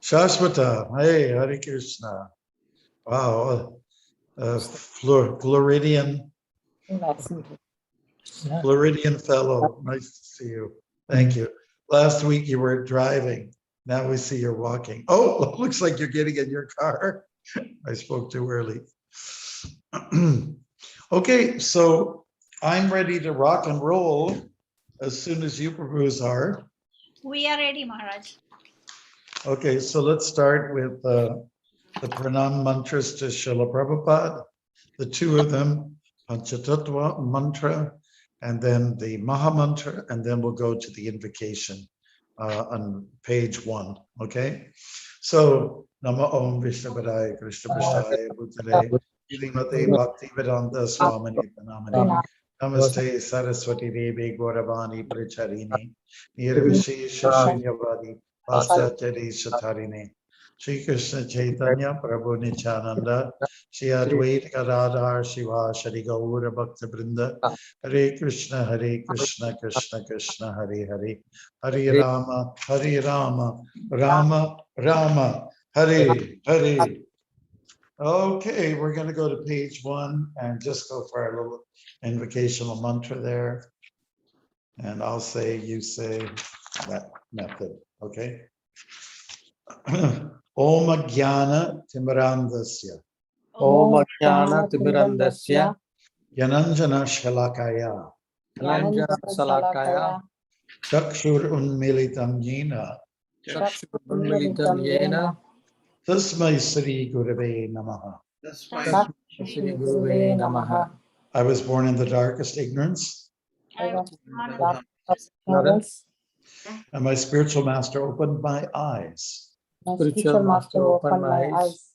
Shashwata, hey, Hare Krishna. Wow, Floridian fellow. Nice to see you. Thank you. Last week you were driving. Now we see you're walking. Oh, looks like you're getting in your car. I spoke too early. Okay, so I'm ready to rock and roll as soon as you propose are. We are ready, Maharaj. Okay, so let's start with the pranam mantras to Srila Prabhupada, the two of them, Panchatattva mantra, and then the Maha mantra, and then we'll go to the invocation on page 1, okay? So, Nama Om Vishnapadaya Krishna Prasthaya Bhutale, Srimate Bhaktivedanta Swamini Pranamani, Namaste Saraswati Devi Gauravani Pracharini, Nirvishesha Shunyavadi, Paschatya Shatarine, Shri Krishna Chaitanya Prabhu Nityananda, Shri Advaita Gadadhar Shiva Shri Gaura Bhakta Brinda, Hare Krishna Krishna Krishna Hare Hare, Hare Rama Rama Rama Hare Hare. Okay, we're going to go to page 1 and just go for our little invocational mantra there. And I'll say, you say that method, okay? Om Jnana Timirandasya. Om Jnana Timirandasya. Yananjana Shalakaya. Yananjana Salakaya. Chakshur Unmilitam Yena. Chakshur Unmilitam Yena. Tasmai Sri Gurave Namaha. Tasmai Sri Gurave Namaha. I was born in the darkest ignorance, and my spiritual master opened my eyes Spiritual master opened my eyes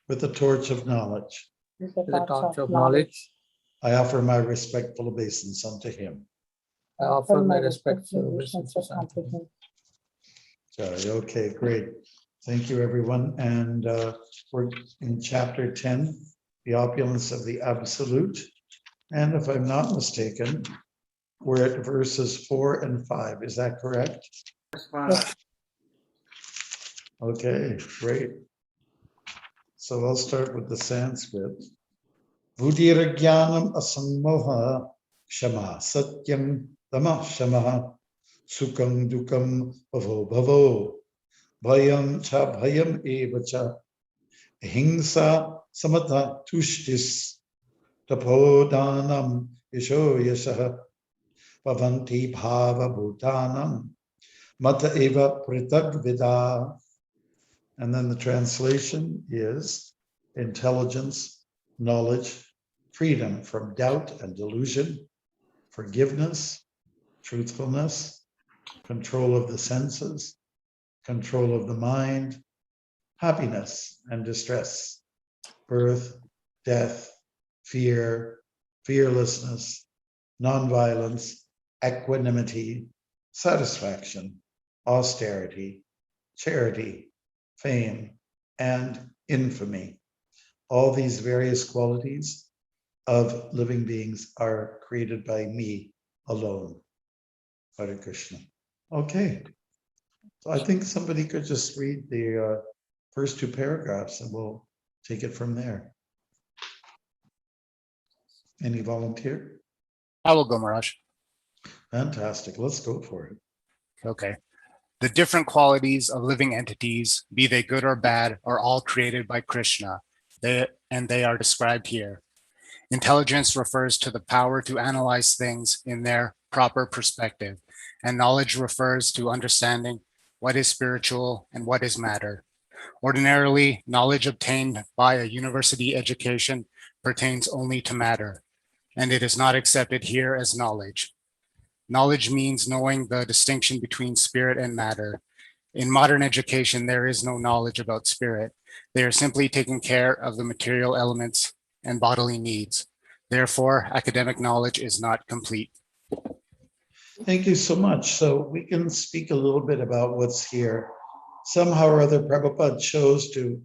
with the torch of knowledge. with the torch of knowledge. I offer my respectful obeisance unto him. I offer my respectful obeisances unto him. Sorry, okay, great. Thank you, everyone. And we're in chapter 10, the opulence of the absolute. And if I'm not mistaken, we're at verses 4 and 5. Is that correct? Yes. Okay, great. So I'll start with the Sanskrit. Buddhirajnanam asammoha kshama satyam tamah shamaha sukam dukam bhavo bhavo bhayam cha bhayam eva cha ahimsa samatha tushtis tapodhanam yasho yasah bhavanti bhava bhutanam mata eva pritag vida. And then the translation is intelligence, knowledge, freedom from doubt and delusion, forgiveness, truthfulness, control of the senses, control of the mind, happiness and distress, birth, death, fear, fearlessness, nonviolence, equanimity, satisfaction, austerity, charity, fame, and infamy. All these various qualities of living beings are created by me alone. Hare Krishna. Okay. So I think somebody could just read the first 2 paragraphs and we'll take it from there. Any volunteer? I will go, Maharaj. Fantastic. Let's go for it. Okay. The different qualities of living entities, be they good or bad, are all created by Krishna, and they are described here. Intelligence refers to the power to analyze things in their proper perspective, and knowledge refers to understanding what is spiritual and what is matter. Ordinarily, knowledge obtained by a university education pertains only to matter, and it is not accepted here as knowledge. Knowledge means knowing the distinction between spirit and matter. In modern education, there is no knowledge about spirit. They are simply taking care of the material elements and bodily needs. Therefore, academic knowledge is not complete. Thank you so much. So we can speak a little bit about what's here. Somehow or other, Prabhupada chose to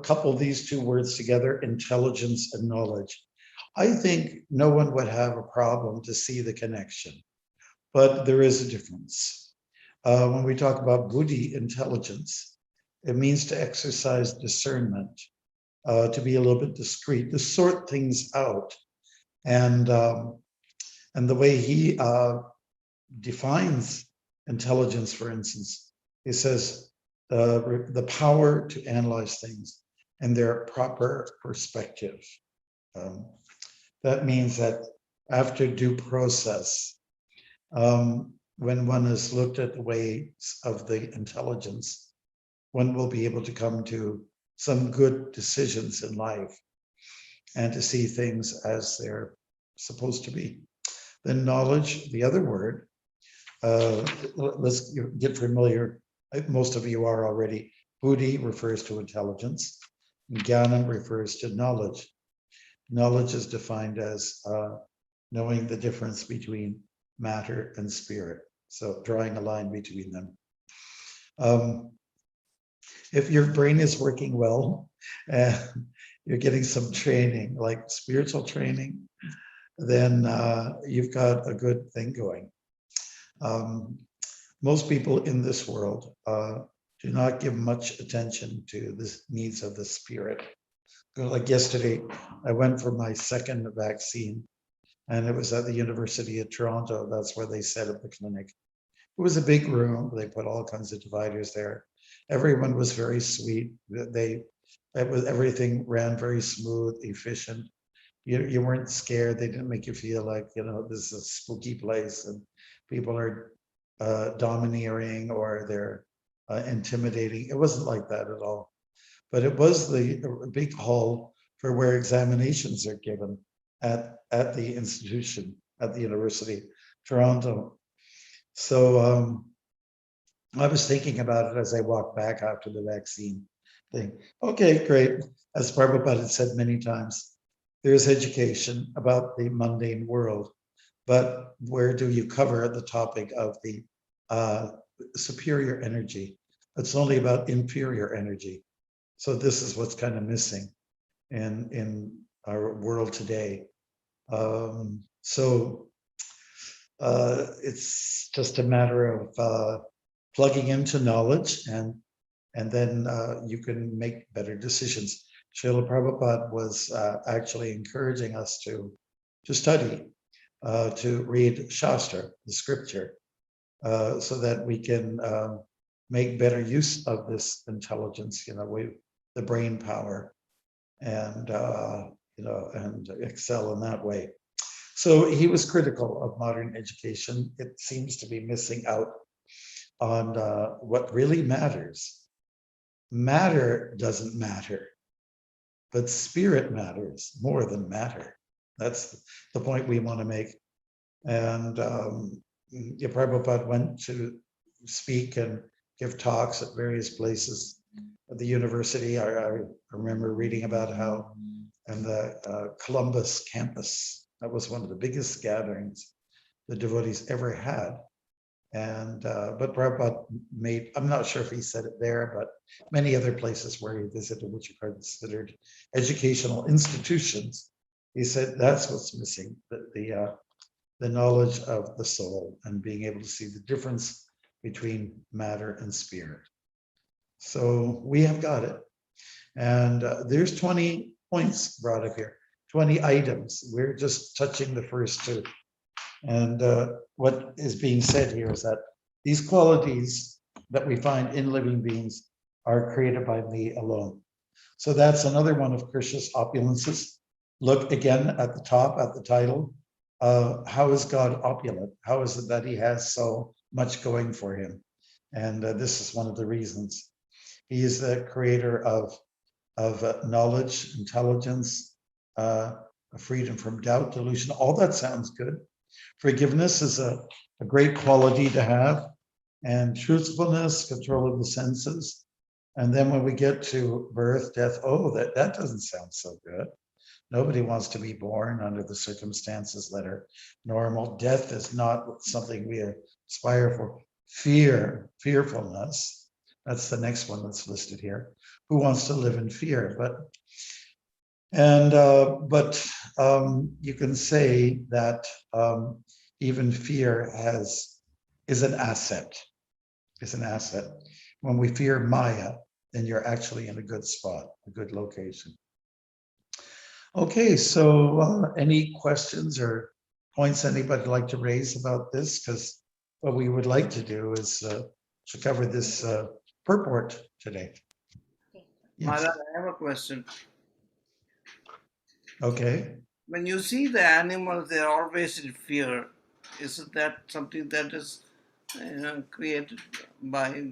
couple these 2 words together, intelligence and knowledge. I think no one would have a problem to see the connection, but there is a difference. When we talk about buddhi, intelligence, It means to exercise discernment, to be a little bit discreet, to sort things out. And the way he defines intelligence, for instance, he says the power to analyze things in their proper perspective. That means that after due process, when one has looked at the ways of the intelligence, one will be able to come to some good decisions in life and to see things as they're supposed to be. Then knowledge, the other word, let's get familiar. Most of you are already. Buddhi refers to intelligence. Jnana refers to knowledge. Knowledge is defined as knowing the difference between matter and spirit. So drawing a line between them. If your brain is working well and you're getting some training, like spiritual training, then you've got a good thing going. Most people in this world do not give much attention to the needs of the spirit. Like yesterday, I went for my second vaccine, and it was at the University of Toronto. That's where they set up the clinic. It was a big room. They put all kinds of dividers there. Everyone was very sweet. Everything ran very smooth, efficient. You weren't scared. They didn't make you feel like, this is a spooky place and people are domineering or they're intimidating. It wasn't like that at all. But it was the big hall for where examinations are given at the institution, at the University of Toronto. So I was thinking about it as I walked back after the vaccine thing. Okay, great. As Prabhupada had said many times, there's education about the mundane world, but where do you cover the topic of the superior energy? It's only about inferior energy. So this is what's kind of missing in our world today. It's just a matter of plugging into knowledge, and then you can make better decisions. Srila Prabhupada was actually encouraging us to study, to read Shastra, the scripture, so that we can make better use of this intelligence, the brain power, and and excel in that way. So he was critical of modern education. It seems to be missing out on what really matters. Matter doesn't matter, but spirit matters more than matter. That's the point we want to make. And Prabhupada went to speak and give talks at various places at the university. I remember reading about how in the Columbus campus, that was one of the biggest gatherings the devotees ever had. And but Prabhupada I'm not sure if he said it there, but many other places where he visited, which are considered educational institutions, he said that's what's missing, the knowledge of the soul and being able to see the difference between matter and spirit. So we have got it. And there's 20 points brought up here, 20 items. We're just touching the first two. And what is being said here is that these qualities that we find in living beings are created by me alone. So that's another one of Krishna's opulences. Look again at the top, at the title. How is God opulent? How is it that he has so much going for him? And this is one of the reasons. He is the creator of knowledge, intelligence, freedom from doubt, delusion. All that sounds good. Forgiveness is a great quality to have, and truthfulness, control of the senses. And then when we get to birth, death, that doesn't sound so good. Nobody wants to be born under the circumstances that are normal. Death is not something we aspire for. Fearfulness. That's the next one that's listed here. Who wants to live in fear? You can say that even fear is an asset. It's an asset. When we fear Maya, then you're actually in a good spot, a good location. Okay, so any questions or points anybody like to raise about this? Because what we would like to do is to cover this purport today. Yes. Maharaj, I have a question. Okay. When you see the animals, they're always in fear. Isn't that something that is created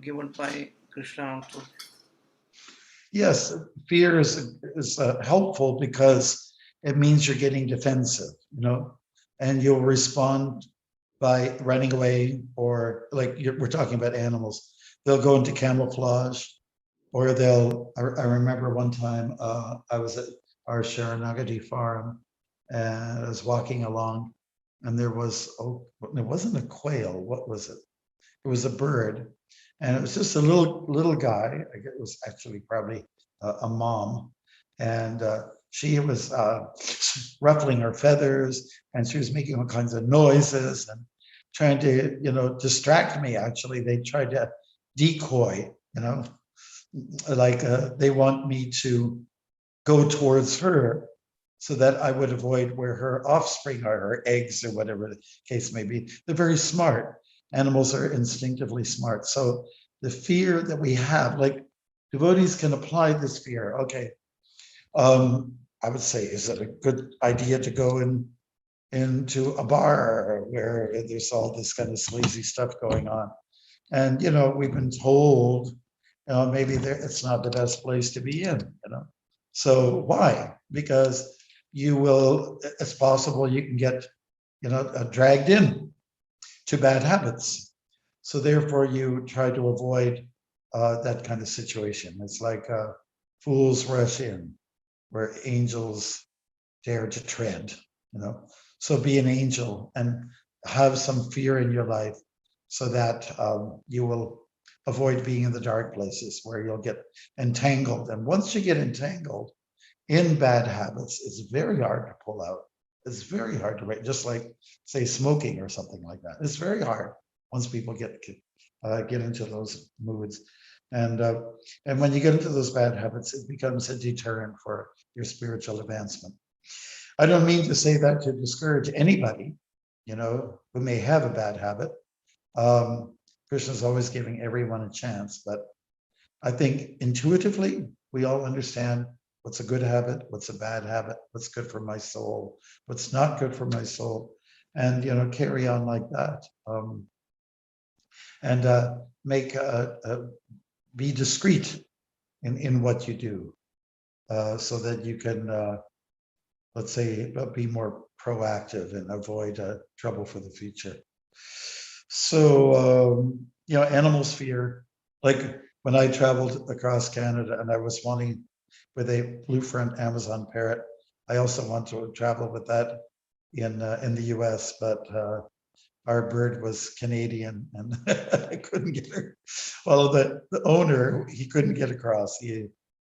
given by Krishna also? Yes, fear is helpful because it means you're getting defensive, and you'll respond by running away, or like we're talking about animals. They'll go into camouflage, or I remember one time I was at our Sharanagati farm and I was walking along, and there was, it wasn't a quail, what was it? It was a bird, and it was just a little guy. I guess it was actually probably a mom, and she was ruffling her feathers, and she was making all kinds of noises and trying to, distract me. Actually, they tried to decoy, like they want me to go towards her so that I would avoid where her offspring are, her eggs or whatever the case may be. They're very smart. Animals are instinctively smart. So the fear that we have, like devotees can apply this fear. Okay, I would say, is it a good idea to go into a bar where there's all this kind of sleazy stuff going on? And, we've been told, maybe it's not the best place to be in, So why? Because it's possible you can get, dragged in to bad habits. So therefore you try to avoid that kind of situation. It's like fools rush in where angels dare to tread, So be an angel and have some fear in your life so that you will avoid being in the dark places where you'll get entangled. And once you get entangled in bad habits, it's very hard to pull out. It's very hard to break, just like, say, smoking or something like that. It's very hard once people get into those moods. And when you get into those bad habits, it becomes a deterrent for your spiritual advancement. I don't mean to say that to discourage anybody, who may have a bad habit. Krishna's always giving everyone a chance, but I think intuitively we all understand what's a good habit, what's a bad habit, what's good for my soul, what's not good for my soul, and carry on like that, and make be discreet in what you do, so that you can, let's say, be more proactive and avoid trouble for the future. So animals fear, like when I traveled across Canada and I was wanting with a blue front Amazon parrot. I also want to travel with that in the US, but our bird was Canadian and I couldn't get her. Well, the owner, he couldn't get across. He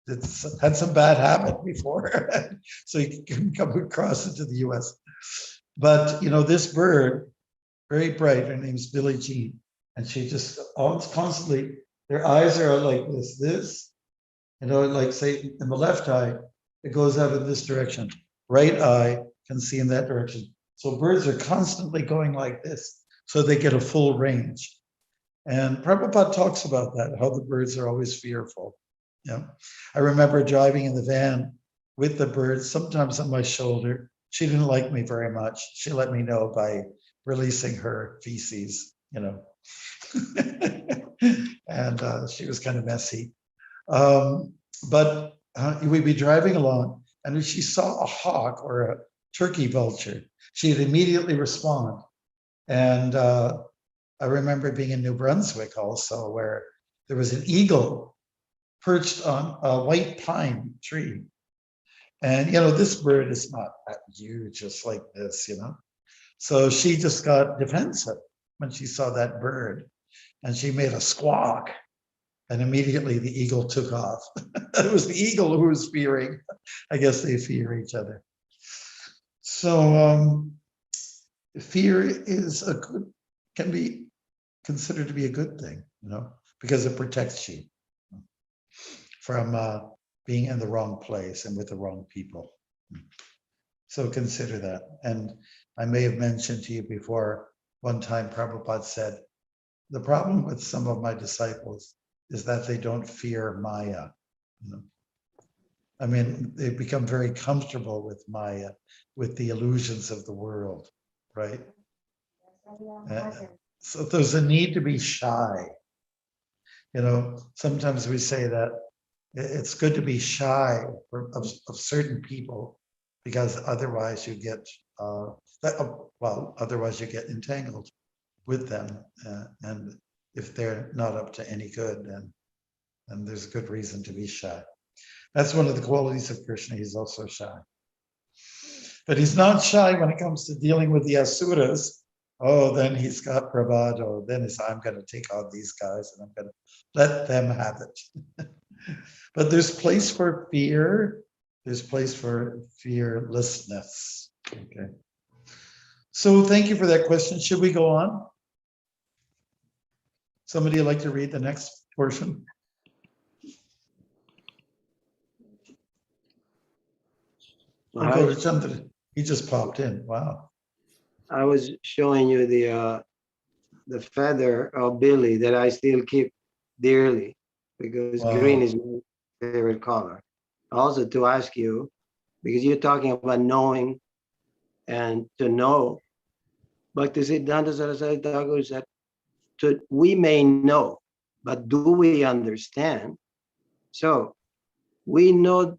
had some bad habit before, so he couldn't come across into the US. But this bird, very bright, her name's Billie Jean, and she just constantly, their eyes are like this. Like say in the left eye, it goes out in this direction. Right eye can see in that direction. So birds are constantly going like this, so they get a full range. And Prabhupada talks about that, how the birds are always fearful. I remember driving in the van with the bird, sometimes on my shoulder. She didn't like me very much. She let me know by releasing her feces, and she was kind of messy. But we'd be driving along, and if she saw a hawk or a turkey vulture, she'd immediately respond. And I remember being in New Brunswick also, where there was an eagle perched on a white pine tree. And, this bird is not that huge, just like this, So she just got defensive when she saw that bird, and she made a squawk. And immediately the eagle took off. It was the eagle who was fearing. I guess they fear each other. So fear can be considered to be a good thing, because it protects you. from being in the wrong place and with the wrong people. So consider that. And I may have mentioned to you before, one time Prabhupada said, the problem with some of my disciples is that they don't fear Maya. I mean, they become very comfortable with Maya, with the illusions of the world, right? So there's a need to be shy. Sometimes we say that it's good to be shy of certain people because otherwise you get, otherwise you get entangled with them. And if they're not up to any good, then there's a good reason to be shy. That's one of the qualities of Krishna. He's also shy. But he's not shy when it comes to dealing with the asuras. Oh, then he's got bravado. Then I'm going to take on these guys and I'm going to let them have it. But there's place for fear. There's place for fearlessness. Okay. So thank you for that question. Should we go on? Somebody would like to read the next portion? We'll go to Chandra. He just popped in. Wow. I was showing you the feather of Billy that I still keep dearly because green is my favorite color. Also to ask you, because you're talking about knowing and to know, but to Siddhanta Saraswati Thakur said, we may know, but do we understand? So we know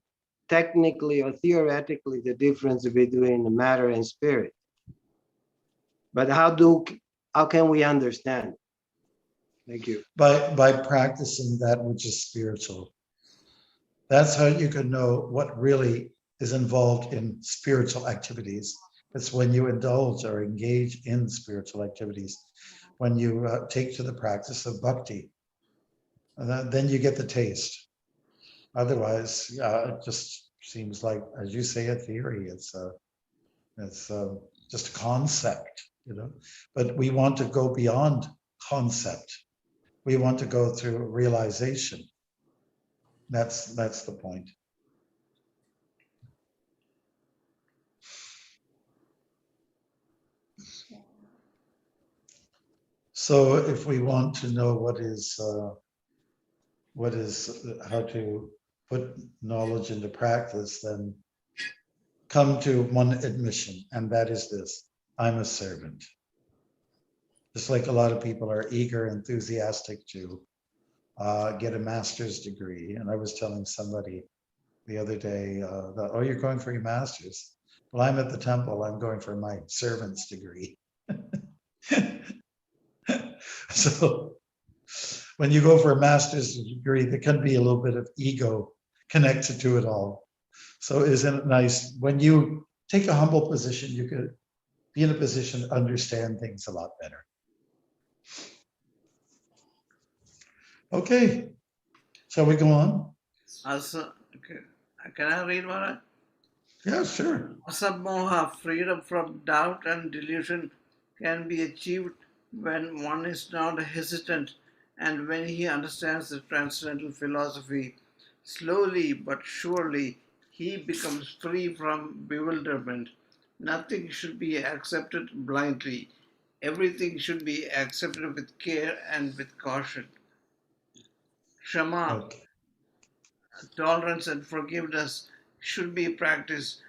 technically or theoretically the difference between matter and spirit. But how can we understand? Thank you. By practicing that which is spiritual. That's how you can know what really is involved in spiritual activities. It's when you indulge or engage in spiritual activities, when you take to the practice of bhakti, then you get the taste. Otherwise, it just seems like, as you say, a theory. It's just a concept, But we want to go beyond concept. We want to go through realization. That's the point. So if we want to know what is how to put knowledge into practice, then come to one admission, and that is this: I'm a servant. Just like a lot of people are eager, enthusiastic to get a master's degree. And I was telling somebody the other day that, oh, you're going for your master's. Well, I'm at the temple, I'm going for my servant's degree. So when you go for a master's degree, there can be a little bit of ego connected to it all. So isn't it nice when you take a humble position, you could be in a position to understand things a lot better. Okay, shall we go on? Also, can I read Maharaj? Yeah, sure. Asabmoha, freedom from doubt and delusion, can be achieved when one is not hesitant and when he understands the transcendental philosophy. Slowly but surely, he becomes free from bewilderment. Nothing should be accepted blindly. Everything should be accepted with care and with caution. Shama, Okay. tolerance and forgiveness should be practiced.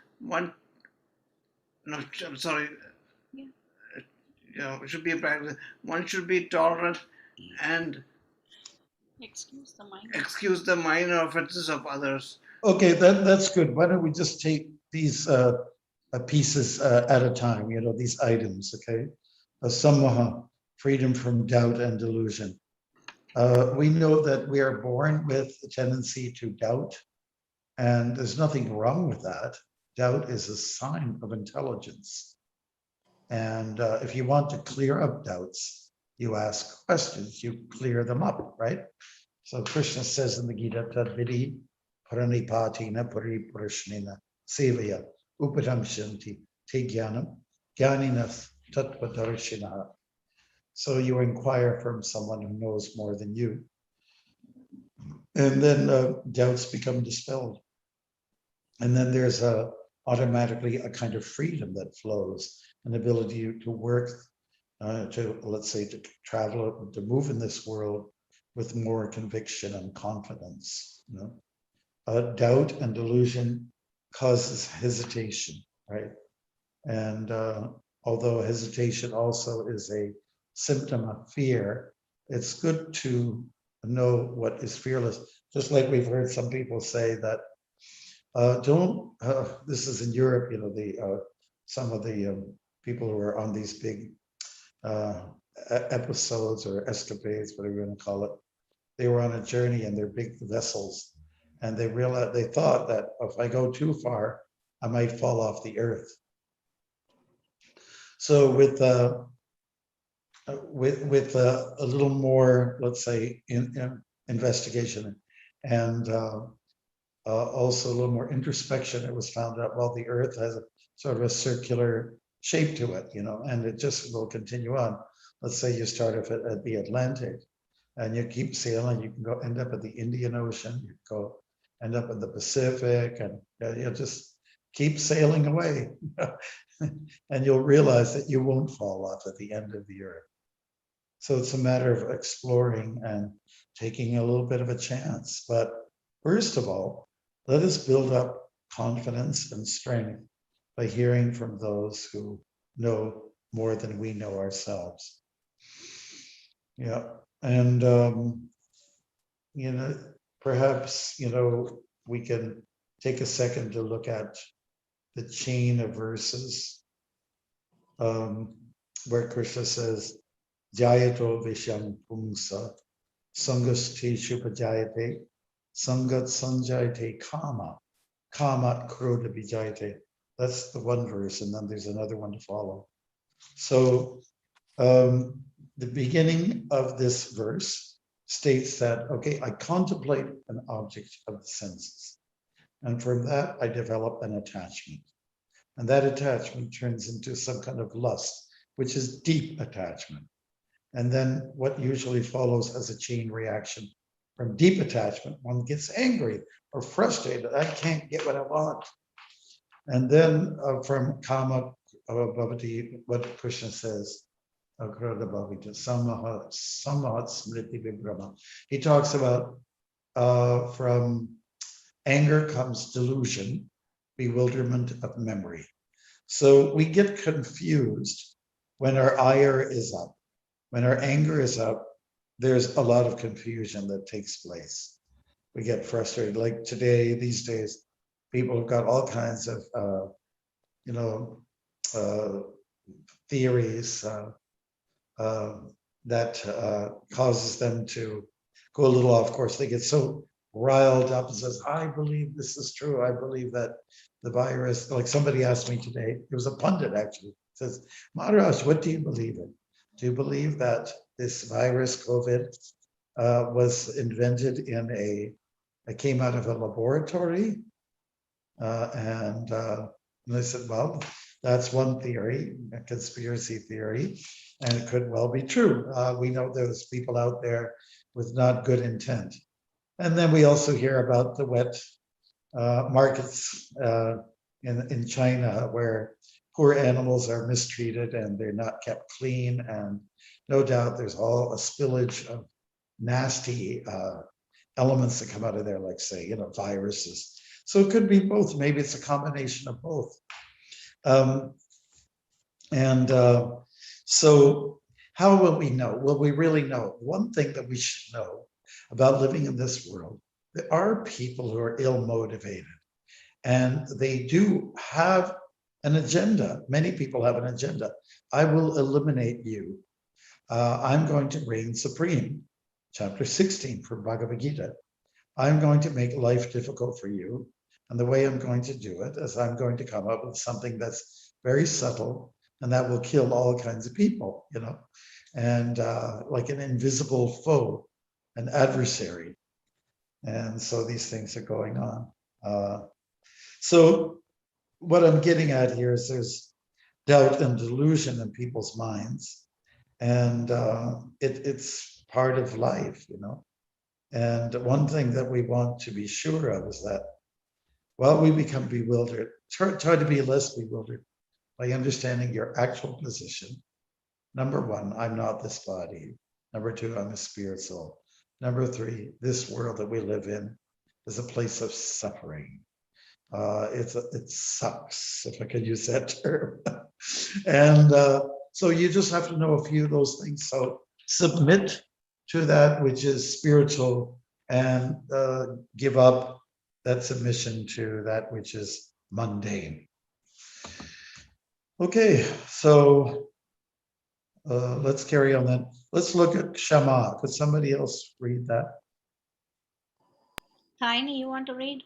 Should be a practice. One should be tolerant and excuse the minor offenses of others. Okay, that's good. Why don't we just take these pieces at a time, these items, okay? Sammoha, freedom from doubt and delusion. We know that we are born with a tendency to doubt, and there's nothing wrong with that. Doubt is a sign of intelligence. And if you want to clear up doubts, you ask questions, you clear them up, right? So Krishna says in the Gita, Tadvidi Paranipatina Paripurashnina Sevaya Upadamshanti Te Jnanam Jnaninas Tattvadarshina. So you inquire from someone who knows more than you. And then doubts become dispelled. And then there's automatically a kind of freedom that flows, an ability to work, to, let's say, to travel, to move in this world with more conviction and confidence. Doubt and delusion causes hesitation, right? And although hesitation also is a symptom of fear, it's good to know what is fearless. Just like we've heard some people say that this is in Europe, some of the people who are on these big episodes or escapades, whatever you want to call it, they were on a journey in their big vessels, and they thought that if I go too far, I might fall off the earth. So with a little more, let's say, in investigation and also a little more introspection, it was found out, well, the earth has a sort of a circular shape to it, and it just will continue on. Let's say you start off at the Atlantic and you keep sailing, you can go end up at the Indian Ocean, you go end up in the Pacific, and you just keep sailing away. And you'll realize that you won't fall off at the end of the earth. So it's a matter of exploring and taking a little bit of a chance. But first of all, let us build up confidence and strength by hearing from those who know more than we know ourselves. Yeah. And, perhaps, we can take a second to look at the chain of verses where Krishna says, Jayato Visham Pumsa, Sangasti Shupajayate, Sangat Sanjayate Kama, Kamat Krodha Vijayate. That's the one verse, and then there's another one to follow. So the beginning of this verse states that, okay, I contemplate an object of the senses, and from that I develop an attachment. And that attachment turns into some kind of lust, which is deep attachment. And then what usually follows as a chain reaction from deep attachment, one gets angry or frustrated. I can't get what I want. And then from kama bhavati, what Krishna says, he talks about from anger comes delusion, bewilderment of memory. So we get confused when our ire is up. When our anger is up, there's a lot of confusion that takes place. We get frustrated. Like today, these days, people have got all kinds of, theories that causes them to go a little off course. They get so riled up and says, I believe this is true. I believe that the virus, like somebody asked me today, it was a pundit actually, says, Maharaj, what do you believe in? Do you believe that this virus, COVID, was invented it came out of a laboratory? And I said, well, that's one theory, a conspiracy theory, and it could well be true. We know there's people out there with not good intent. And then we also hear about the wet markets in China, where poor animals are mistreated and they're not kept clean. And no doubt there's all a spillage of nasty elements that come out of there, like say, viruses. So it could be both. Maybe it's a combination of both. So how will we know? Will we really know? One thing that we should know about living in this world, there are people who are ill-motivated, and they do have an agenda. Many people have an agenda. I will eliminate you. I'm going to reign supreme. Chapter 16 from Bhagavad Gita. I'm going to make life difficult for you. And the way I'm going to do it is I'm going to come up with something that's very subtle, and that will kill all kinds of people, and like an invisible foe, an adversary. And so these things are going on. So what I'm getting at here is there's doubt and delusion in people's minds, and it's part of life, And one thing that we want to be sure of is that while we become bewildered, try to be less bewildered by understanding your actual position. Number one, I'm not this body. Number two, I'm a spirit soul. Number three, this world that we live in is a place of suffering. It sucks, if I could use that term. And so you just have to know a few of those things. So submit to that which is spiritual and give up that submission to that which is mundane. Okay, so let's carry on then. Let's look at Shama. Could somebody else read that? Tiny, you want to read?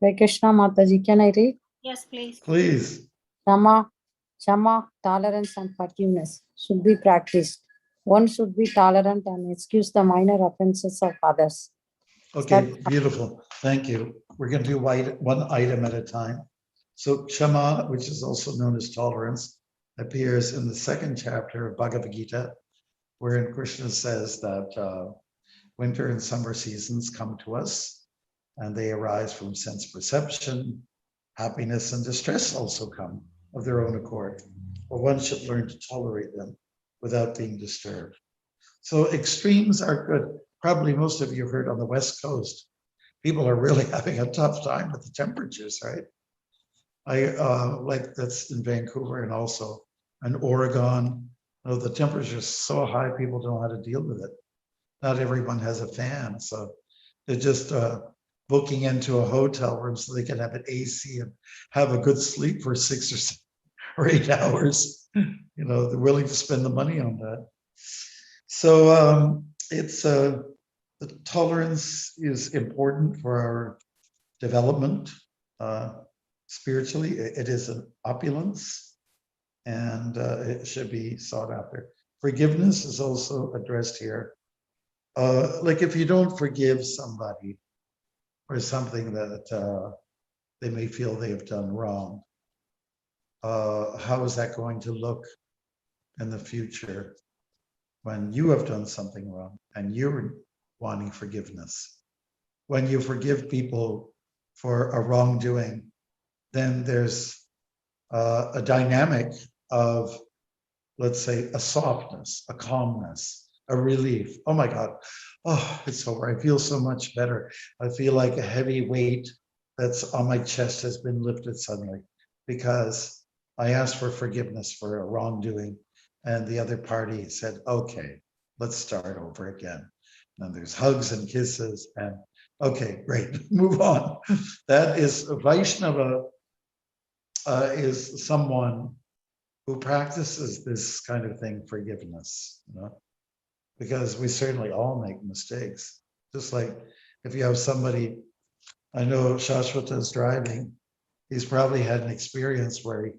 Hare Krishna Mataji, can I read? Yes, please. Please. Shama, tolerance and forgiveness should be practiced. One should be tolerant and excuse the minor offenses of others. Okay, beautiful. Thank you. We're going to do one item at a time. So Shama, which is also known as tolerance, appears in the second chapter of Bhagavad Gita, wherein Krishna says that winter and summer seasons come to us, and they arise from sense perception. Happiness and distress also come of their own accord, but one should learn to tolerate them without being disturbed. So extremes are good. Probably most of you heard on the West Coast, people are really having a tough time with the temperatures, right? I like that's in Vancouver and also in Oregon. You know, the temperature is so high, people don't know how to deal with it. Not everyone has a fan, so they're just booking into a hotel room so they can have an AC and have a good sleep for 6 or 8 hours. You know, they're willing to spend the money on that. So it's the tolerance is important for our development spiritually. It is an opulence, and it should be sought after. Forgiveness is also addressed here. Like if you don't forgive somebody for something that they may feel they have done wrong, how is that going to look in the future when you have done something wrong and you're wanting forgiveness? When you forgive people for a wrongdoing, then there's a dynamic of, let's say, a softness, a calmness, a relief. Oh my God, oh, it's over. I feel so much better. I feel like a heavy weight that's on my chest has been lifted suddenly because I asked for forgiveness for a wrongdoing and the other party said, okay, let's start over again. And there's hugs and kisses and okay, great, move on. That is Vaishnava is someone who practices this kind of thing, forgiveness, you know, because we certainly all make mistakes. Just like if you have somebody, I know Shashwata is driving, he's probably had an experience where he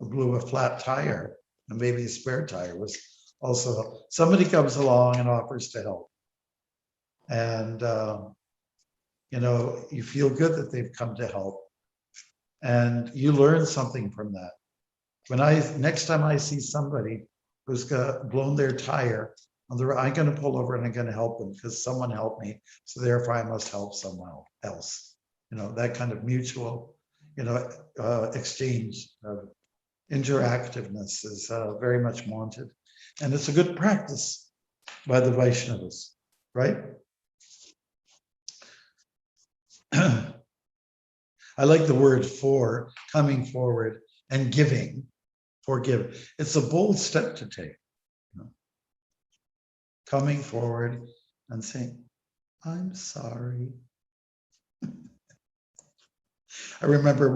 blew a flat tire and maybe a spare tire was also, somebody comes along and offers to help. And, you know, you feel good that they've come to help and you learn something from that. When next time I see somebody who's got blown their tire on the road, I'm going to pull over and I'm going to help them because someone helped me. So therefore I must help someone else. You know, that kind of mutual, you know, exchange of interactiveness is very much wanted. And it's a good practice by the Vaishnavas, right? I like the word for, coming forward and giving, forgive. It's a bold step to take. You know? Coming forward and saying, I'm sorry. I remember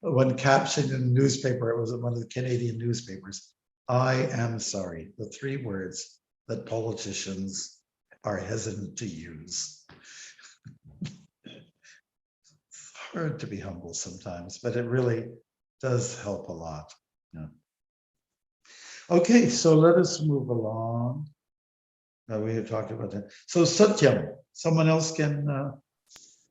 one caption in a newspaper, it was one of the Canadian newspapers, I am sorry, the 3 words that politicians are hesitant to use. It's hard to be humble sometimes, but it really does help a lot. Yeah. Okay, so let us move along. We had talked about that. So Satyam, someone else can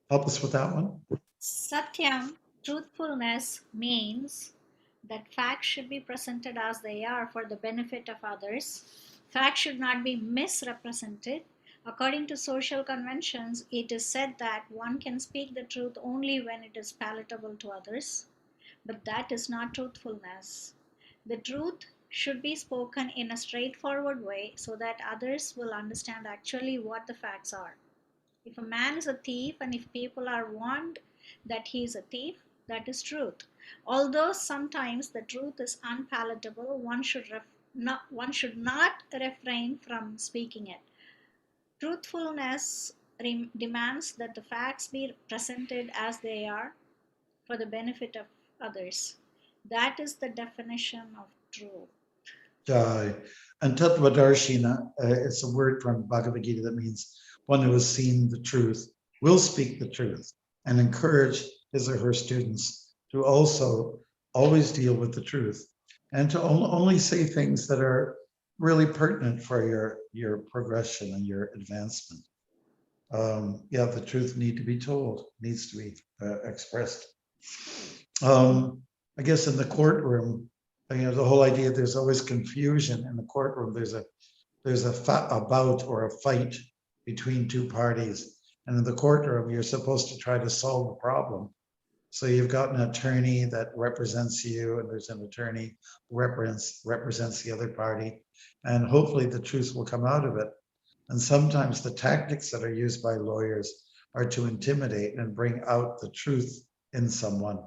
help us with that one? Satyam, truthfulness, means that facts should be presented as they are for the benefit of others. Facts should not be misrepresented. According to social conventions, it is said that one can speak the truth only when it is palatable to others, but that is not truthfulness. The truth should be spoken in a straightforward way so that others will understand actually what the facts are. If a man is a thief and if people are warned that he is a thief, that is truth. Although sometimes the truth is unpalatable, one should not refrain from speaking it. Truthfulness demands that the facts be presented as they are for the benefit of others. That is the definition of truth. Jai. And Tattvadarshina, it's a word from Bhagavad Gita that means one who has seen the truth will speak the truth and encourage his or her students to also always deal with the truth and to only say things that are really pertinent for your progression and your advancement. Yeah, the truth needs to be told, needs to be expressed. I guess in the courtroom, the whole idea, there's always confusion in the courtroom. There's a bout or a fight between two parties. And in the courtroom, you're supposed to try to solve the problem. So you've got an attorney that represents you, and there's an attorney who represents the other party. And hopefully the truth will come out of it. And sometimes the tactics that are used by lawyers are to intimidate and bring out the truth in someone.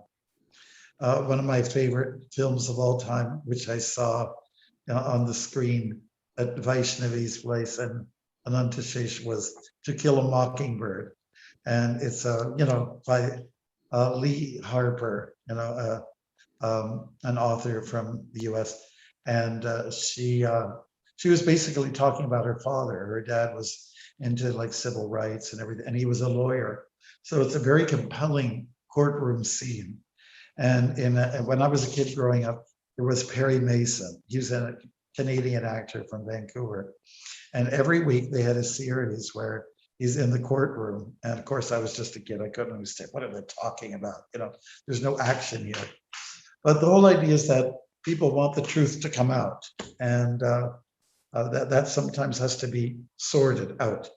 One of my favorite films of all time, which I saw on the screen at Vaishnavi's place and Anantashesh, was To Kill a Mockingbird. And it's, by Lee Harper, an author from the US. And she was basically talking about her father. Her dad was into like civil rights and everything, and he was a lawyer. So it's a very compelling courtroom scene. And when I was a kid growing up, there was Perry Mason. He was a Canadian actor from Vancouver. And every week they had a series where he's in the courtroom. And of course, I was just a kid. I couldn't understand what are they talking about. There's no action here. But the whole idea is that people want the truth to come out. And that sometimes has to be sorted out.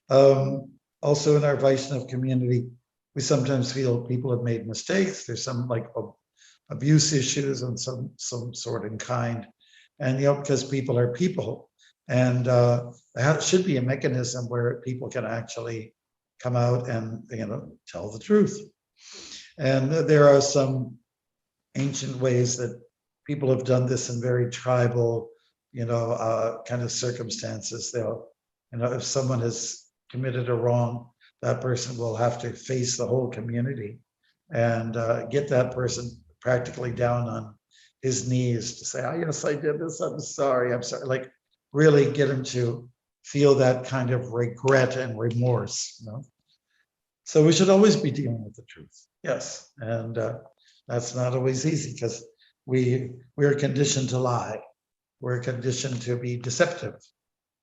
Also in our Vaishnav community, we sometimes feel people have made mistakes. There's some like abuse issues and some sort in kind. And, because people are people, and there should be a mechanism where people can actually come out and, tell the truth. And there are some ancient ways that people have done this in very tribal, kind of circumstances. They'll, if someone has committed a wrong, that person will have to face the whole community and get that person practically down on his knees to say, oh, yes, I did this. I'm sorry. Like really get him to feel that kind of regret and remorse. So we should always be dealing with the truth. Yes. And that's not always easy because we're conditioned to lie. We're conditioned to be deceptive,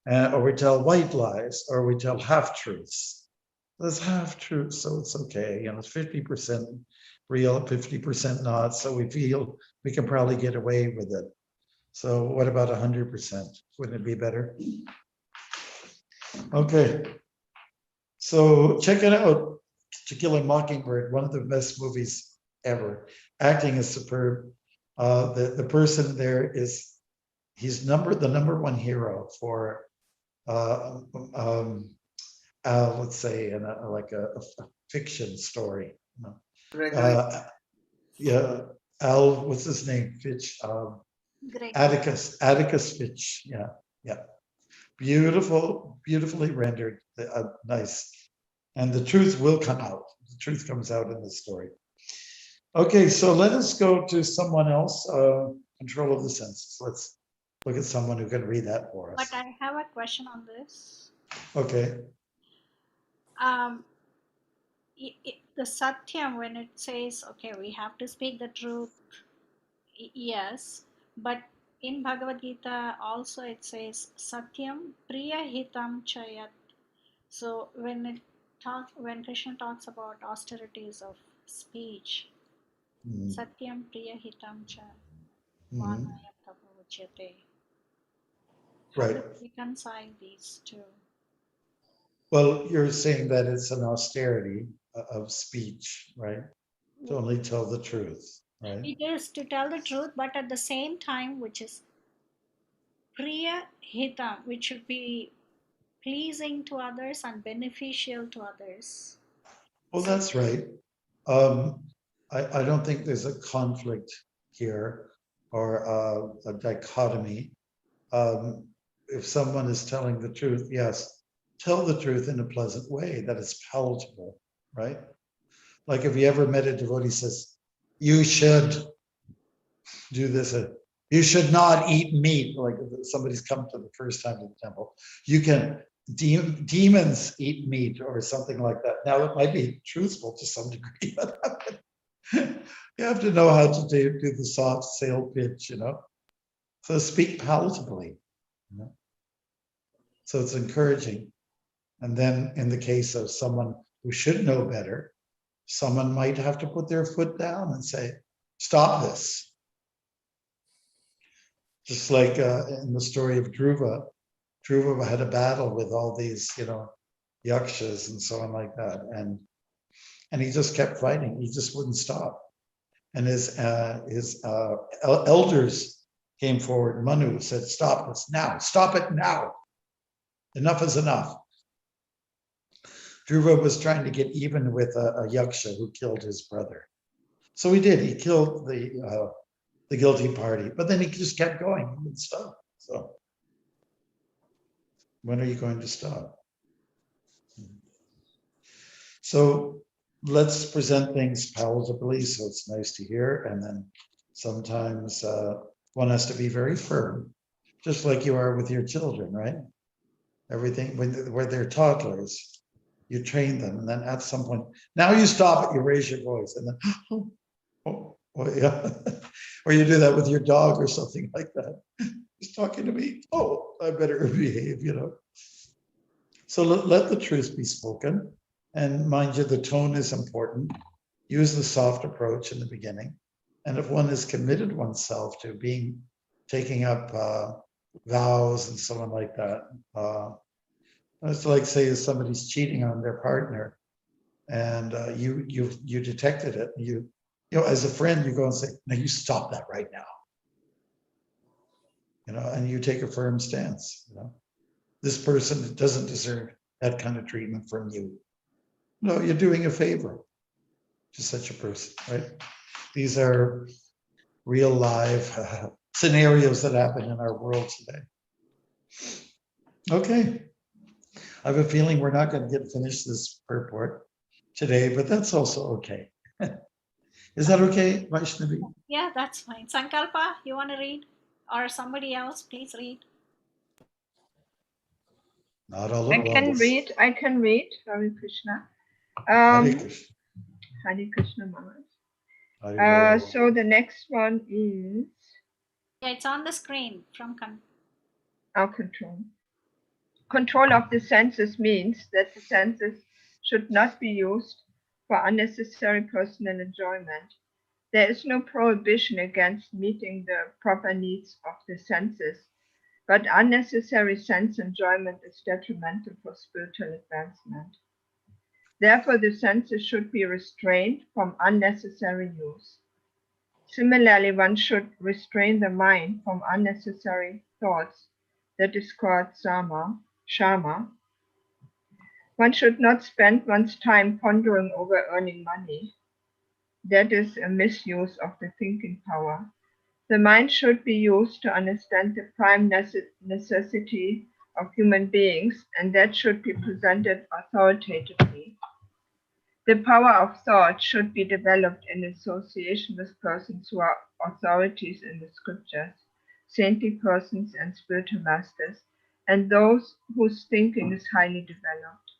or we tell white lies, or we tell half truths. There's half truths, so it's okay. It's 50% real, 50% not. So we feel we can probably get away with it. So what about 100%? Wouldn't it be better? Okay. So check it out. To Kill a Mockingbird, one of the best movies ever. Acting is superb. The person there he's the number one hero for let's say in a fiction story. Yeah, what's his name? Fitch. Great. Atticus Fitch. Yeah. Beautifully rendered. Nice. And the truth will come out. The truth comes out in the story. Okay, so let us go to someone else. Control of the senses. Let's look at someone who can read that for us. But I have a question on this. Okay. The Satyam, when it says, okay, we have to speak the truth, yes, but in Bhagavad Gita also it says Satyam Priya Hitam Chayat. So when Krishna talks about austerities of speech, Mhm. Satyam priya hitam cha Mhm. vanayam tapa uchyate. How Right. to reconcile these two? Well, you're saying that it's an austerity of speech, right? To only tell the truth, right? It is to tell the truth, but at the same time, which is priya hitam, which should be pleasing to others and beneficial to others. Well, So that's right. I don't think there's a conflict here or a dichotomy. If someone is telling the truth, yes, tell the truth in a pleasant way that is palatable, right? Like if you ever met a devotee says, you should do this, you should not eat meat, like if somebody's come to the first time to the temple, you can, demons eat meat or something like that. Now it might be truthful to some degree, but you have to know how to do the soft sale pitch, So speak palatably, So it's encouraging. And then in the case of someone who should know better, someone might have to put their foot down and say, stop this. Just like in the story of Dhruva had a battle with all these, yakshas and so on like that. And he just kept fighting. He just wouldn't stop. And his elders came forward. Manu said, stop this now. Stop it now. Enough is enough. Dhruva was trying to get even with a yaksha who killed his brother. So he did. He killed the guilty party, but then he just kept going. He wouldn't stop. So when are you going to stop? So let's present things palatably so it's nice to hear. And then sometimes one has to be very firm, just like you are with your children, right? Everything, when they're toddlers, you train them. And then at some point, now you stop it, you raise your voice. And then, yeah. Or you do that with your dog or something like that. He's talking to me. Oh, I better behave, So let the truth be spoken. And mind you, the tone is important. Use the soft approach in the beginning. And if one has committed oneself to taking up vows and so on like that, it's like say if somebody's cheating on their partner, and you detected it. You as a friend, you go and say, "No, you stop that right now." And you take a firm stance. This person doesn't deserve that kind of treatment from you. No, you're doing a favor to such a person, right? These are real live scenarios that happen in our world today. Okay. I have a feeling we're not going to get finished this purport today, but that's also okay. Is that okay, Vaishnavi? yeah, that's fine. Sankalpa, you want to read? Or somebody else, please read. Not all I at can once. read. Hare Krishna. Hare Krishna. Hare Krishna Maharaj. Hare So the next one is Yeah, it's on the screen from our control. Control of the senses means that the senses should not be used for unnecessary personal enjoyment. There is no prohibition against meeting the proper needs of the senses, but unnecessary sense enjoyment is detrimental for spiritual advancement. Therefore, the senses should be restrained from unnecessary use. Similarly, one should restrain the mind from unnecessary thoughts, that is called shama. One should not spend one's time pondering over earning money. That is a misuse of the thinking power. The mind should be used to understand the prime necessity of human beings, and that should be presented authoritatively. The power of thought should be developed in association with persons who are authorities in the scriptures, saintly persons and spiritual masters, and those whose thinking is highly developed.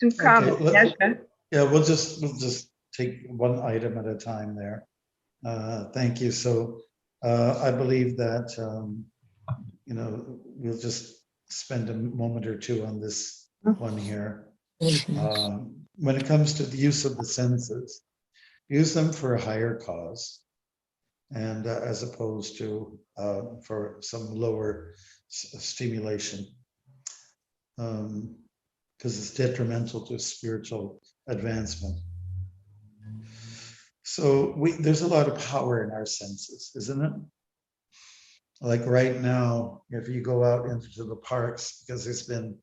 Okay, yeah, we'll just take one item at a time there. Thank you. So I believe that we'll just spend a moment or two on this one here. When it comes to the use of the senses, use them for a higher cause, and as opposed to for some lower stimulation, because it's detrimental to spiritual advancement. So there's a lot of power in our senses, isn't it? Like right now, if you go out into the parks, because there's been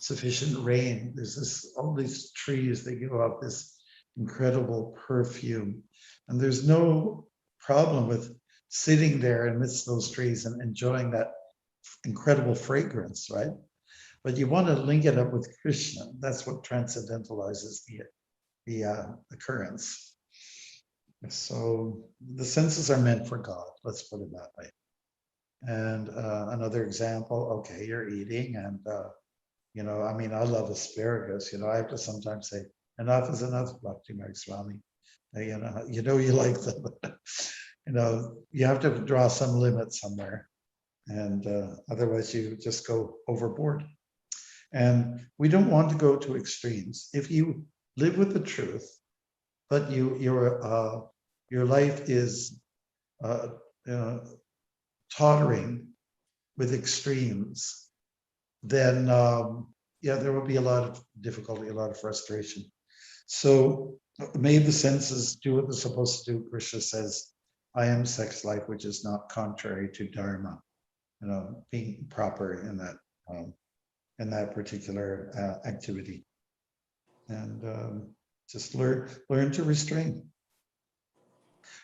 sufficient rain, there's all these trees, they give off this incredible perfume. And there's no problem with sitting there amidst those trees and enjoying that incredible fragrance, right? But you want to link it up with Krishna. That's what transcendentalizes the occurrence. So the senses are meant for God, let's put it that way. And another example, okay, you're eating, and I mean, I love asparagus. I have to sometimes say, enough is enough, Bhaktimarga Swami. You like them. You have to draw some limit somewhere, and otherwise you just go overboard. And we don't want to go to extremes. If you live with the truth, but your life is tottering with extremes, then there will be a lot of difficulty, a lot of frustration. So may the senses do what they're supposed to do. Krishna says, I am sex life, which is not contrary to Dharma, being proper in that particular activity. And just learn to restrain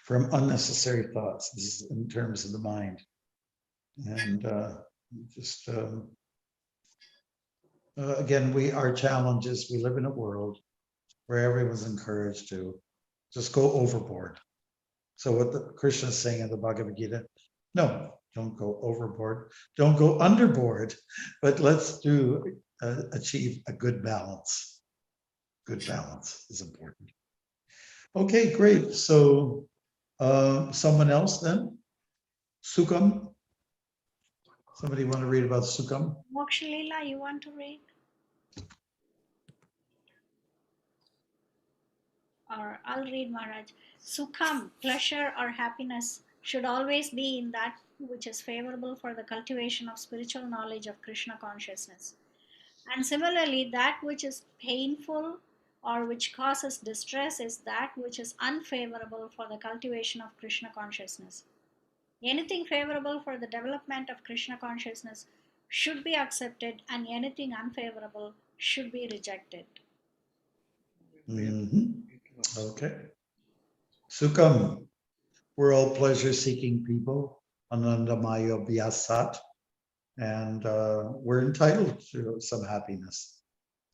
from unnecessary thoughts. This is in terms of the mind. And again, our challenge is we live in a world where everyone's encouraged to just go overboard. So what Krishna is saying in the Bhagavad Gita, no, don't go overboard, don't go underboard, but let's achieve a good balance. Good balance is important. Okay, great. So someone else then? Sukham? Somebody want to read about Sukham? Mokshalila, you want to read? Or I'll read, Maharaj. Sukham, pleasure or happiness, should always be in that which is favorable for the cultivation of spiritual knowledge of Krishna consciousness. And similarly, that which is painful or which causes distress is that which is unfavorable for the cultivation of Krishna consciousness. Anything favorable for the development of Krishna consciousness should be accepted, and anything unfavorable should be rejected. Okay. Sukham, we're all pleasure-seeking people, Anandamaya Vyasat, and we're entitled to some happiness,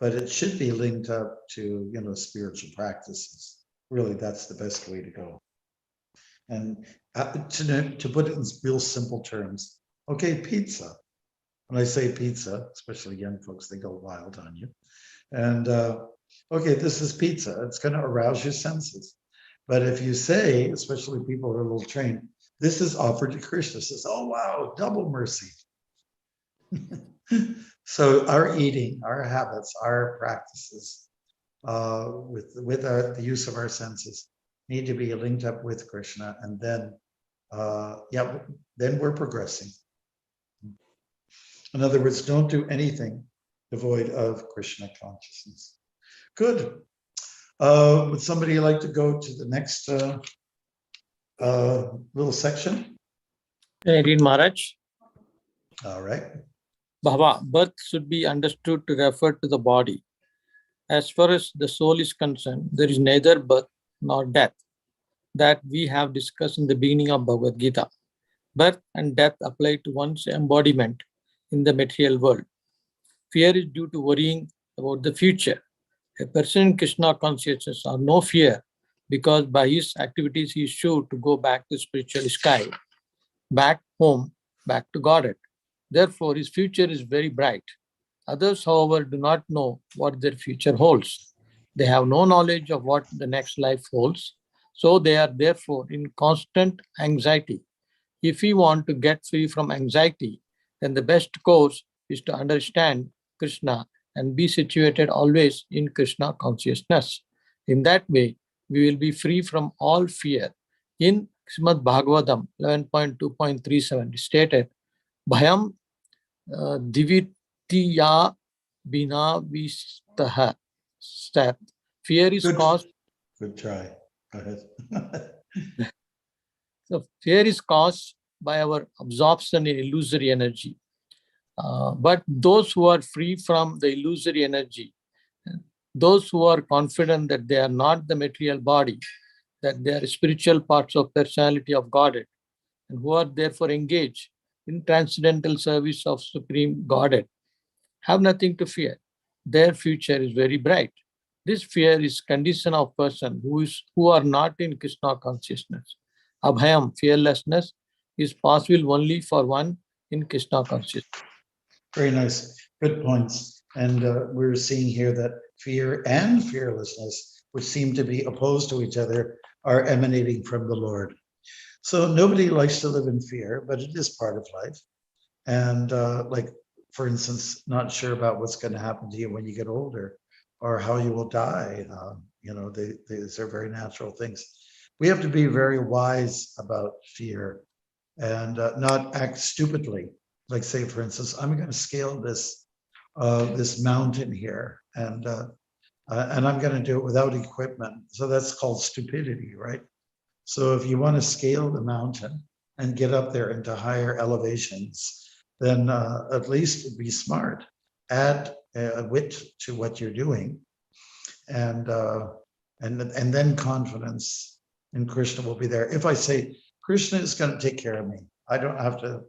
but it should be linked up to spiritual practices. Really, that's the best way to go. And to put it in real simple terms, okay, pizza. When I say pizza, especially young folks, they go wild on you. And okay, this is pizza. It's going to arouse your senses. But if you say, especially people who are a little trained, this is offered to Krishna, says, oh, wow, double mercy. So our eating, our habits, our practices with the use of our senses need to be linked up with Krishna, and then then we're progressing. In other words, don't do anything devoid of Krishna consciousness. Good. Would somebody like to go to the next little section? Can I read, Maharaj? All right. Bhava, birth should be understood to refer to the body. As far as the soul is concerned, there is neither birth nor death. That we have discussed in the beginning of Bhagavad Gita. Birth and death apply to one's embodiment in the material world. Fear is due to worrying about the future. A person in Krishna consciousness has no fear, because by his activities he is sure to go back to spiritual sky, back home, back to Godhead. Therefore, his future is very bright. Others, however, do not know what their future holds. They have no knowledge of what the next life holds, so they are therefore in constant anxiety. If we want to get free from anxiety, then the best course is to understand Krishna and be situated always in Krishna consciousness. In that way, we will be free from all fear. In Srimad Bhagavatam 11.2.37, it stated, Bhayam divitya bina vistaha. Fear is caused. Good try. Go ahead. So fear is caused by our absorption in illusory energy. But those who are free from the illusory energy, those who are confident that they are not the material body, that they are spiritual parts of personality of Godhead, and who are therefore engaged in transcendental service of Supreme Godhead, have nothing to fear. Their future is very bright. This fear is condition of person who are not in Krishna consciousness. Abhayam, fearlessness, is possible only for one in Krishna consciousness. Very nice. Good points. And we're seeing here that fear and fearlessness, which seem to be opposed to each other, are emanating from the Lord. So nobody likes to live in fear, but it is part of life. And like, for instance, not sure about what's going to happen to you when you get older or how you will die. These are very natural things. We have to be very wise about fear and not act stupidly. Like, say, for instance, I'm going to scale this mountain here, and I'm going to do it without equipment. So that's called stupidity, right? So if you want to scale the mountain and get up there into higher elevations, then at least be smart. Add wit to what you're doing, and then confidence in Krishna will be there. If I say Krishna is going to take care of me, I don't have to,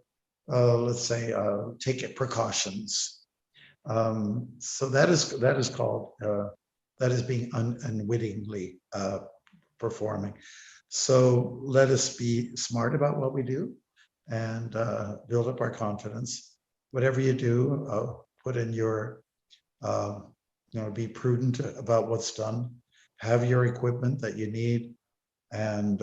let's say, take precautions. So that is called that is being unwittingly performing. So let us be smart about what we do and build up our confidence. Whatever you do, put in your, be prudent about what's done. Have your equipment that you need, and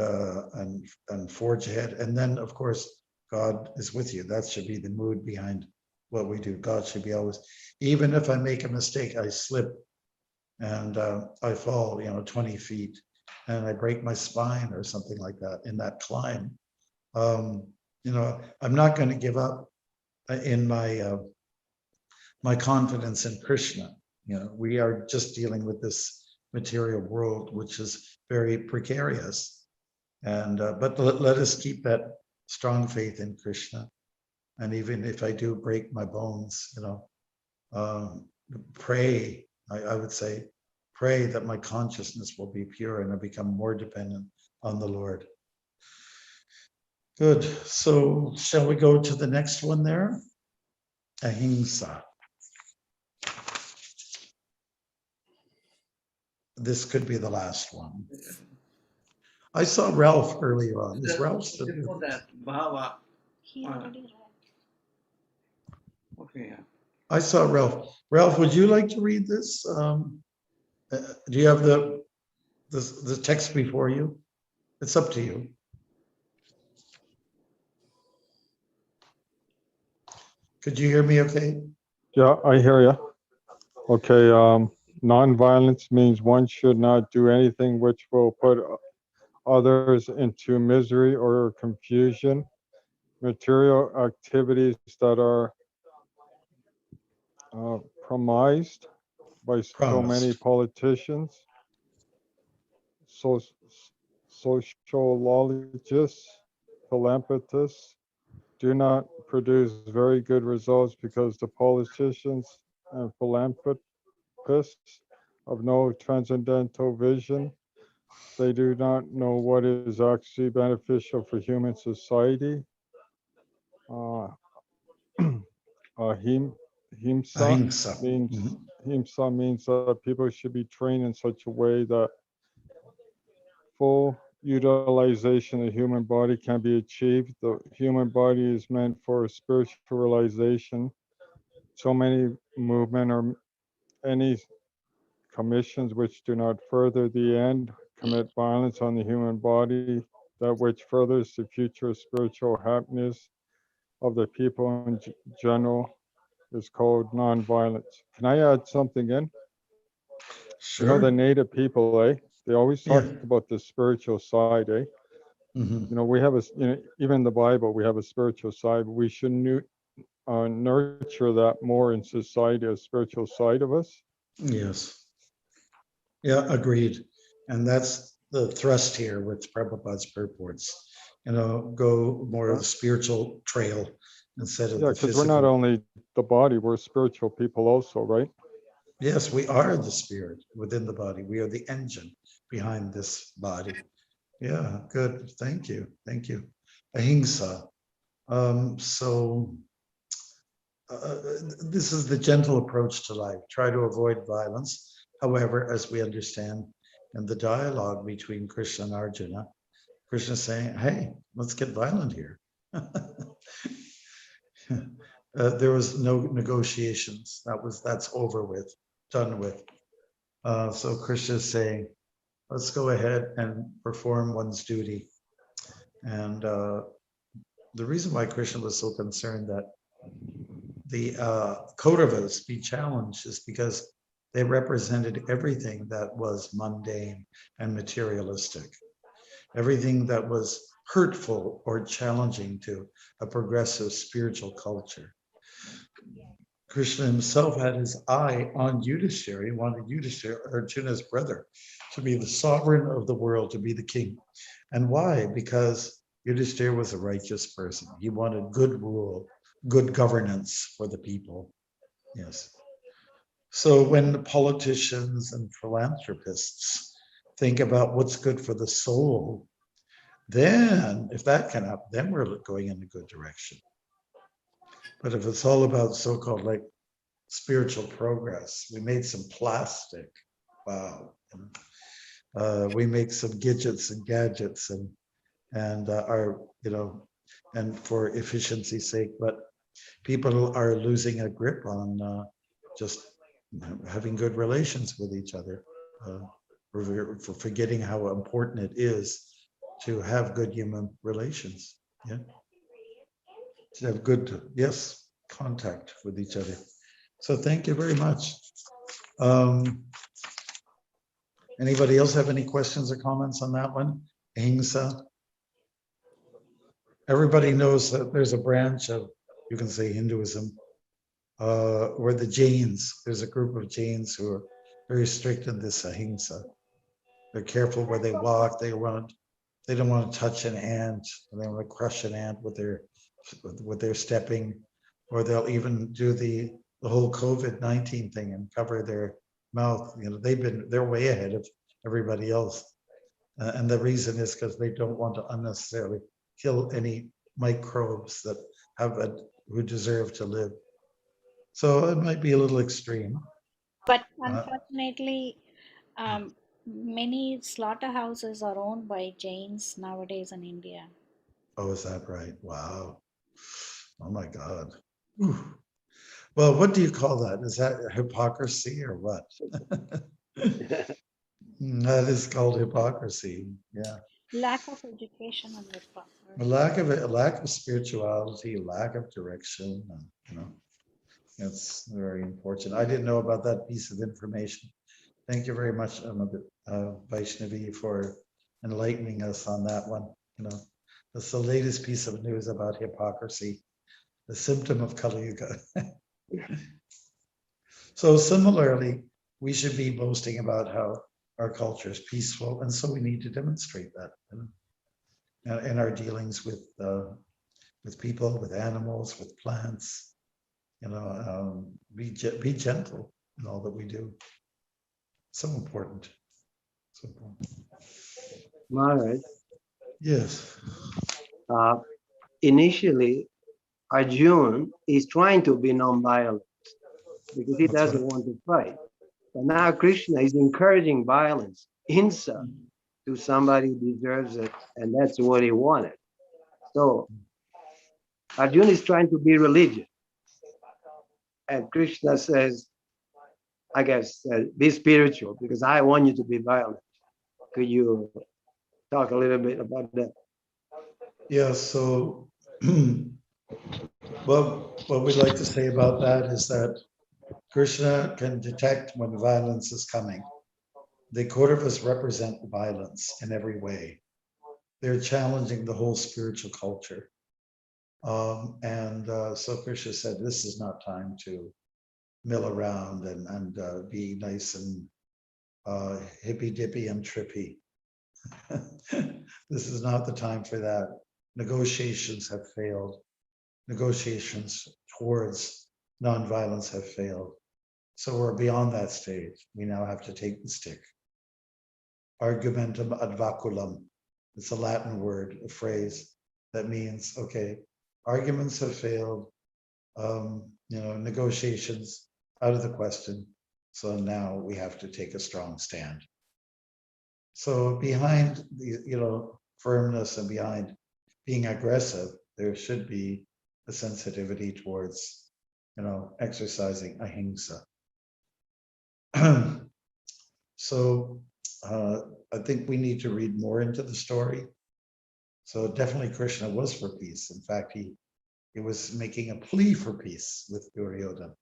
forge ahead. And then, of course, God is with you. That should be the mood behind what we do. God should be always, even if I make a mistake, I slip and I fall, 20 feet, and I break my spine or something like that in that climb. I'm not going to give up in my confidence in Krishna. We are just dealing with this material world, which is very precarious. And but let us keep that strong faith in Krishna. And even if I do break my bones, pray. I would say, pray that my consciousness will be pure and I become more dependent on the Lord. Good. So shall we go to the next one there? Ahimsa. This could be the last one. I saw Ralph earlier on. Is Ralph still here? Before that, Bhava. He already read. Okay, yeah. I saw Ralph. Ralph, would you like to read this? Do you have the text before you? It's up to you. Could you hear me okay? Yeah, I hear you. Okay, nonviolence means one should not do anything which will put others into misery or confusion. Material activities that are promised by so many politicians, sociologists, philanthropists, do not produce very good results because the politicians and philanthropists have no transcendental vision. They do not know what is actually beneficial for human society. Himsa Ahimsa. means that people should be trained in such a way that full utilization of the human body can be achieved. The human body is meant for spiritual realization. So many movement or any commissions which do not further the end commit violence on the human body, that which furthers the future spiritual happiness of the people in general is called nonviolence. Can I add something in? Sure. The native people, They always talk Yeah. about the spiritual side, eh? Mhm. We have even in the Bible, we have a spiritual side. We should nurture that more in society, a spiritual side of us. Yes. Yeah, agreed. And that's the thrust here with Prabhupada's purports. Go more of the spiritual trail instead of Yeah, the because we're not physical. only the body, we're spiritual people also, right? Yes, we are the spirit within the body. We are the engine behind this body. Yeah, good. Thank you. Thank you. Ahimsa. So this is the gentle approach to life. Try to avoid violence. However, as we understand in the dialogue between Krishna and Arjuna, Krishna is saying, hey, let's get violent here. There was no negotiations. That's over with, done with. So Krishna is saying, let's go ahead and perform one's duty. And the reason why Krishna was so concerned that the Kauravas be challenged is because they represented everything that was mundane and materialistic, everything that was hurtful or challenging to a progressive spiritual culture. Krishna himself had his eye on Yudhishthira. He wanted Yudhishthira, Arjuna's brother, to be the sovereign of the world, to be the king. And why? Because Yudhishthira was a righteous person. He wanted good rule, good governance for the people. Yes. So when the politicians and philanthropists think about what's good for the soul, then if that can happen, then we're going in a good direction. But if it's all about so-called like spiritual progress, we made some plastic. Wow. We make some gadgets and are, and for efficiency's sake, but people are losing a grip on just having good relations with each other. For forgetting how important it is to have good human relations. Yeah. To have good, yes, contact with each other. So thank you very much. Anybody else have any questions or comments on that one? Ahimsa. Everybody knows that there's a branch of, you can say, Hinduism, or the Jains. There's a group of Jains who are very strict in this ahimsa. They're careful where they walk. They don't want to touch an ant. They don't want to crush an ant with their stepping, or they'll even do the whole COVID-19 thing and cover their mouth. They're way ahead of everybody else. And the reason is because they don't want to unnecessarily kill any microbes that who deserve to live. So it might be a little extreme. But unfortunately, many slaughterhouses are owned by Jains nowadays in India. Oh, is that right? Wow. Oh my God. Ooh. Well, what do you call that? Is that hypocrisy or what? That is called hypocrisy. Yeah. Lack of education on their part. A lack of spirituality, lack of direction. It's very important. I didn't know about that piece of information. Thank you very much, Vaishnavi, for enlightening us on that one. That's the latest piece of news about hypocrisy, the symptom of Kali Yuga. So similarly, we should be boasting about how our culture is peaceful, and so we need to demonstrate that in our dealings with people, with animals, with plants. Be gentle in all that we do. So important. So important. Maharaj, Yes. initially, Arjuna is trying to be non-violent because he That's doesn't right. want to fight. But now Krishna is encouraging violence, hinsa, to somebody who deserves it, and that's what he wanted. So Arjuna is trying to be religious. And Krishna says, I guess, be spiritual because I want you to be violent. Could you talk a little bit about that? Yeah, so what we'd like to say about that is that Krishna can detect when violence is coming. the Kauravas represent violence in every way. They're challenging the whole spiritual culture. So Krishna said, this is not time to mill around and be nice and hippy dippy and trippy. This is not the time for that. Negotiations have failed. Negotiations towards nonviolence have failed. So we're beyond that stage. We now have to take the stick. Argumentum ad vaculum. It's a Latin word, a phrase that means, okay, arguments have failed, negotiations out of the question. So now we have to take a strong stand. So behind the, firmness and behind being aggressive, there should be a sensitivity towards, exercising ahimsa. So I think we need to read more into the story. So definitely Krishna was for peace. In fact, he was making a plea for peace with Duryodhana.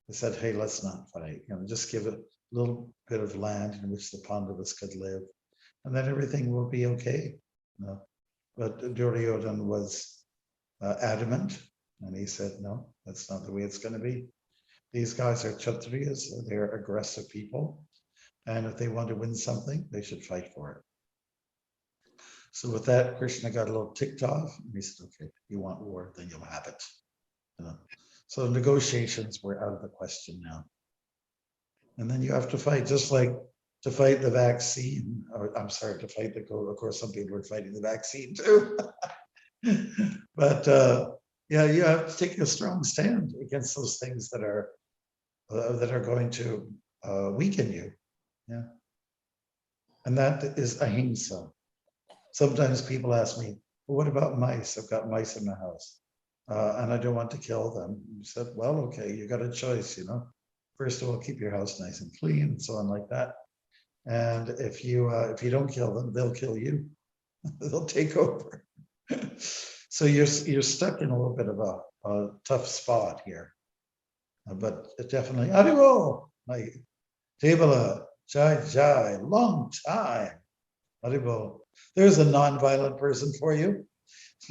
He said, hey, let's not fight, just give a little bit of land in which the Pandavas could live, and then everything will be okay. But Duryodhana was adamant, and he said, no, that's not the way it's going to be. These guys are Kshatriyas, they're aggressive people, and if they want to win something, they should fight for it. So with that, Krishna got a little ticked off, and he said, okay, you want war, then you'll have it. So negotiations were out of the question now. And then you have to fight, just like to fight the vaccine, or I'm sorry, to fight the COVID. Of course, some people are fighting the vaccine too. But yeah, you have to take a strong stand against those things that are going to weaken you. Yeah. And that is ahimsa. Sometimes people ask me, well, what about mice? I've got mice in the house. And I don't want to kill them. You said, well, okay, you got a choice, First of all, keep your house nice and clean and so on like that. And if you don't kill them, they'll kill you. They'll take over. So you're stuck in a little bit of a tough spot here. But definitely, Haribo, my Devala, Jai, long time. Haribo. There's a non-violent person for you.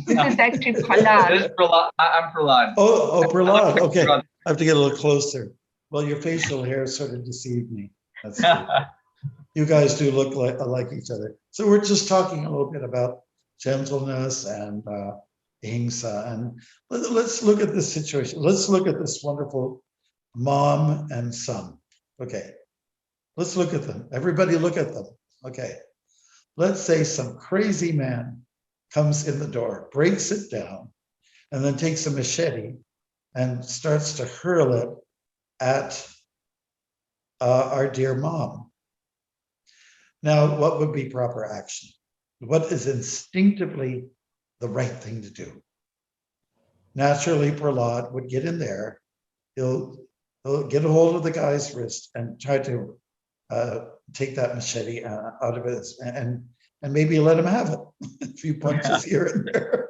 This is actually Prahlad. I'm Prahlad. Oh, Prahlad. Okay, I have to get a little closer. Well, your facial hair sort of deceived me. That's true. You guys do look like each other. So we're just talking a little bit about gentleness and ahimsa. And let's look at this situation. Let's look at this wonderful mom and son. Okay, let's look at them. Everybody look at them. Okay, let's say some crazy man comes in the door, breaks it down, and then takes a machete and starts to hurl it at our dear mom. Now, what would be proper action? What is instinctively the right thing to do? Naturally, Prahlad would get in there. He'll get a hold of the guy's wrist and try to take that machete out of it and maybe let him have it. A few punches here and there.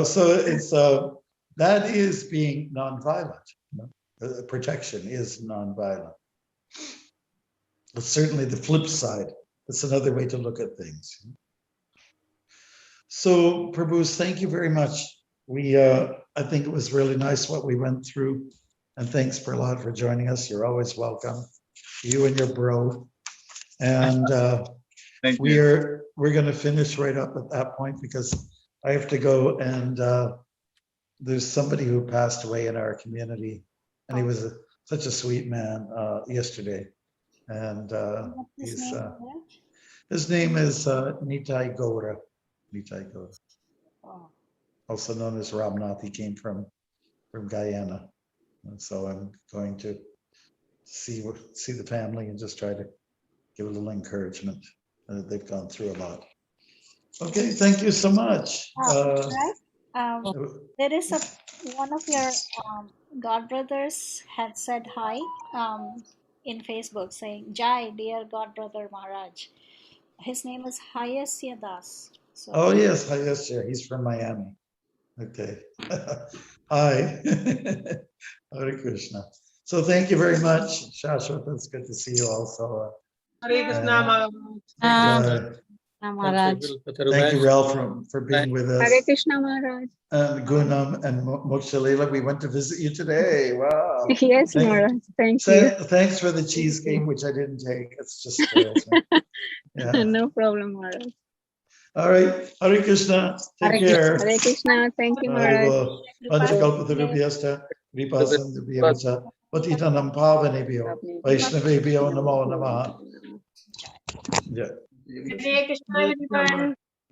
So it's that is being nonviolent. Protection is nonviolent. But certainly the flip side, it's another way to look at things. So Prabhus, thank you very much. I think it was really nice what we went through. And thanks, Prahlad, for joining us. You're always welcome. You and your bro. And we're going to finish right up at that point because I have to go, and there's somebody who passed away in our community, and he was such a sweet man yesterday. And his name is Nitai Gaura. Nitai Gaura. Oh. Also known as Ramnath. He came from Guyana. And so I'm going to see the family and just try to give a little encouragement. They've gone through a lot. Okay, thank you so much. There is one of your godbrothers had said hi in Facebook saying, Jai, dear godbrother Maharaj. His name is Hayasya Das. So, oh yes, Hayasya, he's from Miami. Okay. Hi. Hare Krishna. So thank you very much, Shashwat. It's good to see you also. Hare Krishna, Uh, Maharaj. Maharaj. Thank you, Ralph, for being with us. Hare Krishna Maharaj. And Gunam and Mokshalila, we went to visit you today. Wow. Yes, Thank- Maharaj. Thank you. Thanks for the cheesecake, which I didn't take. It's just spoils me. Yeah. No problem, Maharaj. All right. Hare Krishna. Take Hare care. Hare Krishna. Thank you, Maharaj. Haribo. Panchakalpatarubhyasta, Kripasandubhyavacha, Patitanam Pavanebhyo, Vaishnavebhyo Namo Namaha. Yeah. Hare Krishna, everyone.